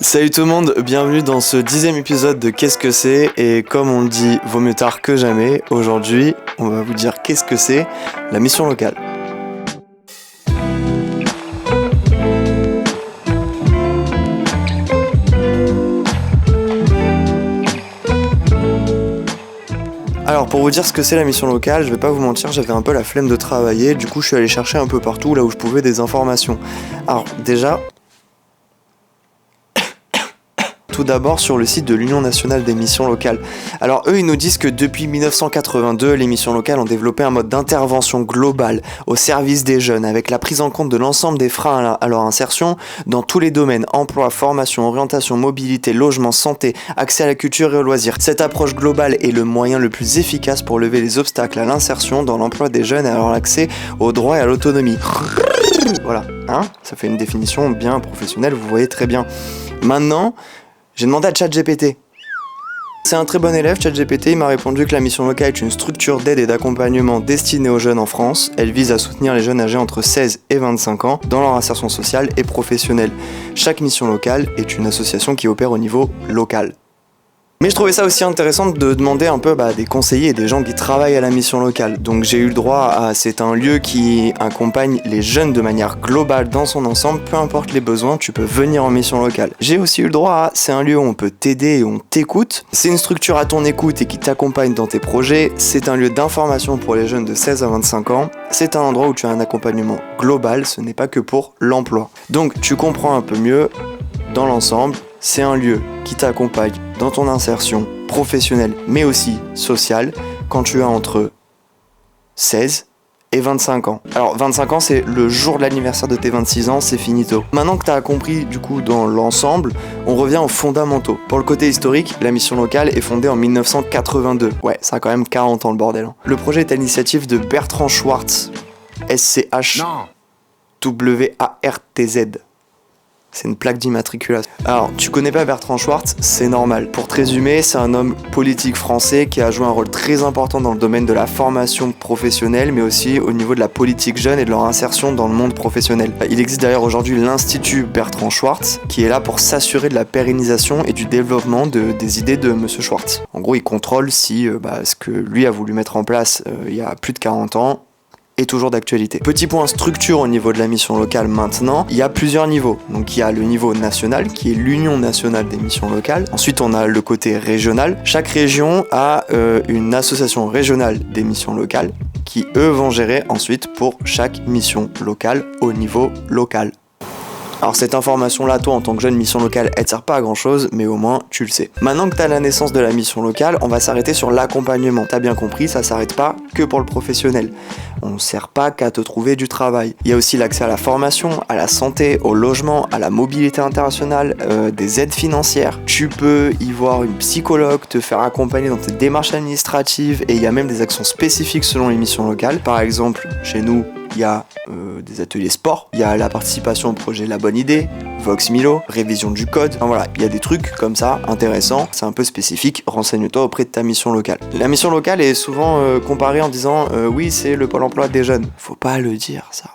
Salut tout le monde, bienvenue dans ce 10e épisode de Qu'est-ce que c'est. Et comme on le dit, vaut mieux tard que jamais. Aujourd'hui, on va vous dire qu'est-ce que c'est la mission locale. Alors pour vous dire ce que c'est la mission locale, je vais pas vous mentir, j'avais un peu la flemme de travailler, du coup je suis allé chercher un peu partout là où je pouvais des informations. Alors déjà, tout d'abord sur le site de l'Union nationale des missions locales. Alors eux ils nous disent que depuis 1982, les missions locales ont développé un mode d'intervention globale au service des jeunes avec la prise en compte de l'ensemble des freins à leur insertion dans tous les domaines, emploi, formation, orientation, mobilité, logement, santé, accès à la culture et aux loisirs. Cette approche globale est le moyen le plus efficace pour lever les obstacles à l'insertion dans l'emploi des jeunes et à leur accès aux droits et à l'autonomie. Voilà, hein, ça fait une définition bien professionnelle, vous voyez très bien. Maintenant, j'ai demandé à ChatGPT. C'est un très bon élève, ChatGPT, il m'a répondu que la mission locale est une structure d'aide et d'accompagnement destinée aux jeunes en France. Elle vise à soutenir les jeunes âgés entre 16 et 25 ans dans leur insertion sociale et professionnelle. Chaque mission locale est une association qui opère au niveau local. Mais je trouvais ça aussi intéressant de demander un peu des conseillers et des gens qui travaillent à la mission locale. Donc j'ai eu le droit à... C'est un lieu qui accompagne les jeunes de manière globale dans son ensemble, peu importe les besoins, tu peux venir en mission locale. J'ai aussi eu le droit à... C'est un lieu où on peut t'aider et on t'écoute. C'est une structure à ton écoute et qui t'accompagne dans tes projets. C'est un lieu d'information pour les jeunes de 16 à 25 ans. C'est un endroit où tu as un accompagnement global, ce n'est pas que pour l'emploi. Donc tu comprends un peu mieux dans l'ensemble. C'est un lieu qui t'accompagne dans ton insertion professionnelle, mais aussi sociale, quand tu as entre 16 et 25 ans. Alors 25 ans, c'est le jour de l'anniversaire de tes 26 ans, c'est finito. Maintenant que tu as compris du coup dans l'ensemble, on revient aux fondamentaux. Pour le côté historique, la mission locale est fondée en 1982. Ouais, ça a quand même 40 ans le bordel. Hein. Le projet est à l'initiative de Bertrand Schwartz, SCHWARTZ. C'est une plaque d'immatriculation. Alors, tu connais pas Bertrand Schwartz, c'est normal. Pour te résumer, c'est un homme politique français qui a joué un rôle très important dans le domaine de la formation professionnelle, mais aussi au niveau de la politique jeune et de leur insertion dans le monde professionnel. Il existe d'ailleurs aujourd'hui l'Institut Bertrand Schwartz, qui est là pour s'assurer de la pérennisation et du développement des idées de Monsieur Schwartz. En gros, il contrôle si ce que lui a voulu mettre en place il y a plus de 40 ans, est toujours d'actualité. Petit point structure au niveau de la mission locale maintenant, il y a plusieurs niveaux. Donc il y a le niveau national qui est l'Union nationale des missions locales. Ensuite on a le côté régional. Chaque région a une association régionale des missions locales qui eux vont gérer ensuite pour chaque mission locale au niveau local. Alors cette information-là, toi en tant que jeune mission locale, elle te sert pas à grand chose, mais au moins tu le sais. Maintenant que tu as la naissance de la mission locale, on va s'arrêter sur l'accompagnement. T'as bien compris, ça s'arrête pas que pour le professionnel. On ne sert pas qu'à te trouver du travail. Il y a aussi l'accès à la formation, à la santé, au logement, à la mobilité internationale, des aides financières. Tu peux y voir une psychologue, te faire accompagner dans tes démarches administratives et il y a même des actions spécifiques selon les missions locales. Par exemple, chez nous, il y a des ateliers sport, il y a la participation au projet La Bonne Idée, Vox Milo, révision du code, enfin, voilà, il y a des trucs comme ça, intéressants, c'est un peu spécifique, renseigne-toi auprès de ta mission locale. La mission locale est souvent comparée en disant oui c'est le Pôle emploi des jeunes. Faut pas le dire ça,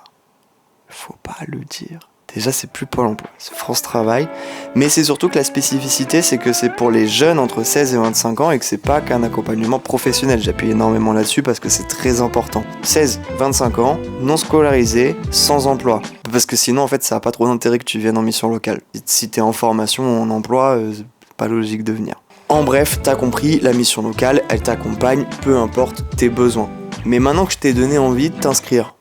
faut pas le dire. Déjà, c'est plus Pôle emploi, c'est France Travail. Mais c'est surtout que la spécificité, c'est que c'est pour les jeunes entre 16 et 25 ans et que c'est pas qu'un accompagnement professionnel. J'appuie énormément là-dessus parce que c'est très important. 16, 25 ans, non scolarisé, sans emploi. Parce que sinon, en fait, ça n'a pas trop d'intérêt que tu viennes en mission locale. Si t'es en formation ou en emploi, c'est pas logique de venir. En bref, t'as compris, la mission locale, elle t'accompagne, peu importe tes besoins. Mais maintenant que je t'ai donné envie de t'inscrire,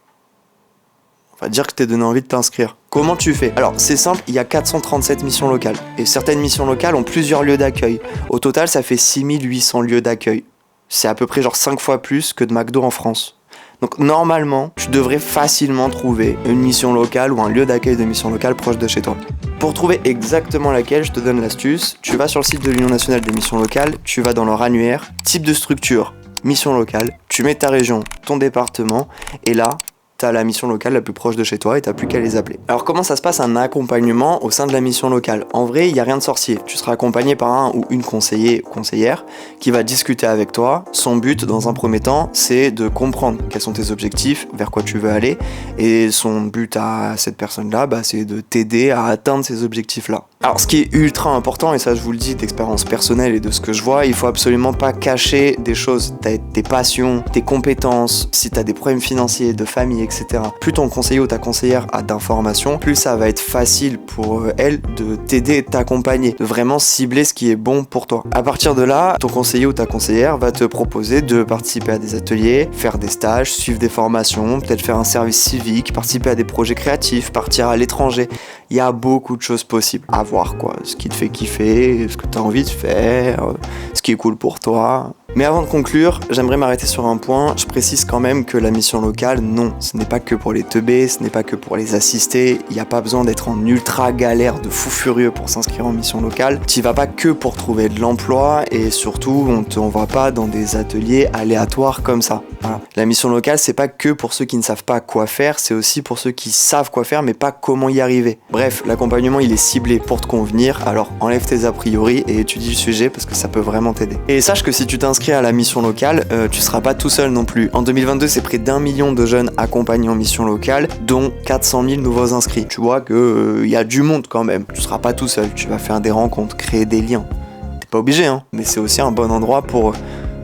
on va dire que je t'ai donné envie de t'inscrire. Comment tu fais ? Alors, c'est simple, il y a 437 missions locales. Et certaines missions locales ont plusieurs lieux d'accueil. Au total, ça fait 6800 lieux d'accueil. C'est à peu près 5 fois plus que de McDo en France. Donc, normalement, tu devrais facilement trouver une mission locale ou un lieu d'accueil de mission locale proche de chez toi. Pour trouver exactement laquelle, je te donne l'astuce. Tu vas sur le site de l'Union nationale des missions locales, tu vas dans leur annuaire, type de structure, mission locale, tu mets ta région, ton département, et là, t'as la mission locale la plus proche de chez toi et t'as plus qu'à les appeler. Alors comment ça se passe un accompagnement au sein de la mission locale? En vrai, il n'y a rien de sorcier. Tu seras accompagné par un ou une conseiller ou conseillère qui va discuter avec toi. Son but, dans un premier temps, c'est de comprendre quels sont tes objectifs, vers quoi tu veux aller. Et son but à cette personne-là, c'est de t'aider à atteindre ces objectifs-là. Alors ce qui est ultra important, et ça je vous le dis d'expérience personnelle et de ce que je vois, il faut absolument pas cacher des choses, tes passions, tes compétences, si t'as des problèmes financiers, de famille, etc. Plus ton conseiller ou ta conseillère a d'informations, plus ça va être facile pour elle de t'aider et de t'accompagner, de vraiment cibler ce qui est bon pour toi. À partir de là, ton conseiller ou ta conseillère va te proposer de participer à des ateliers, faire des stages, suivre des formations, peut-être faire un service civique, participer à des projets créatifs, partir à l'étranger. Il y a beaucoup de choses possibles à voir, quoi. Ce qui te fait kiffer, ce que tu as envie de faire, ce qui est cool pour toi. Mais avant de conclure, j'aimerais m'arrêter sur un point. Je précise quand même que la mission locale, non, ce n'est pas que pour les teubés, ce n'est pas que pour les assister. Il n'y a pas besoin d'être en ultra galère de fou furieux pour s'inscrire en mission locale. Tu n'y vas pas que pour trouver de l'emploi et surtout, on ne t'envoie pas dans des ateliers aléatoires comme ça. Voilà. La mission locale, c'est pas que pour ceux qui ne savent pas quoi faire, c'est aussi pour ceux qui savent quoi faire mais pas comment y arriver. Bref, l'accompagnement, il est ciblé pour te convenir, alors enlève tes a priori et étudie le sujet parce que ça peut vraiment t'aider. Et sache que si tu t'inscris à la mission locale, tu seras pas tout seul non plus. En 2022, c'est près d'1 million de jeunes accompagnés en mission locale, dont 400 000 nouveaux inscrits. Tu vois que y a du monde quand même. Tu seras pas tout seul, tu vas faire des rencontres, créer des liens. T'es pas obligé, mais c'est aussi un bon endroit pour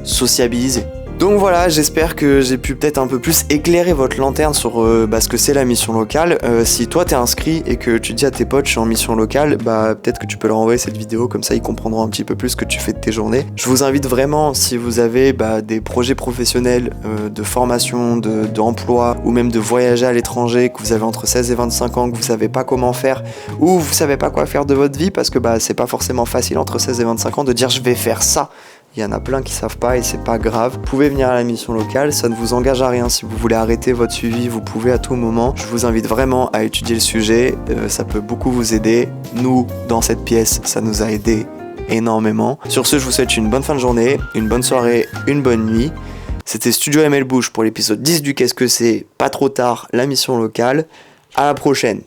sociabiliser. Donc voilà, j'espère que j'ai pu peut-être un peu plus éclairer votre lanterne sur ce que c'est la mission locale. Si toi t'es inscrit et que tu dis à tes potes je suis en mission locale, peut-être que tu peux leur envoyer cette vidéo, comme ça ils comprendront un petit peu plus ce que tu fais de tes journées. Je vous invite vraiment, si vous avez des projets professionnels de formation, d'emploi ou même de voyager à l'étranger, que vous avez entre 16 et 25 ans, que vous savez pas comment faire ou vous savez pas quoi faire de votre vie parce que c'est pas forcément facile entre 16 et 25 ans de dire je vais faire ça. Il y en a plein qui savent pas et c'est pas grave. Vous pouvez venir à la mission locale, ça ne vous engage à rien. Si vous voulez arrêter votre suivi, vous pouvez à tout moment. Je vous invite vraiment à étudier le sujet, ça peut beaucoup vous aider. Nous, dans cette pièce, ça nous a aidé énormément. Sur ce, je vous souhaite une bonne fin de journée, une bonne soirée, une bonne nuit. C'était Studio ML Bouche pour l'épisode 10 du Qu'est-ce que c'est, pas trop tard, la mission locale. À la prochaine.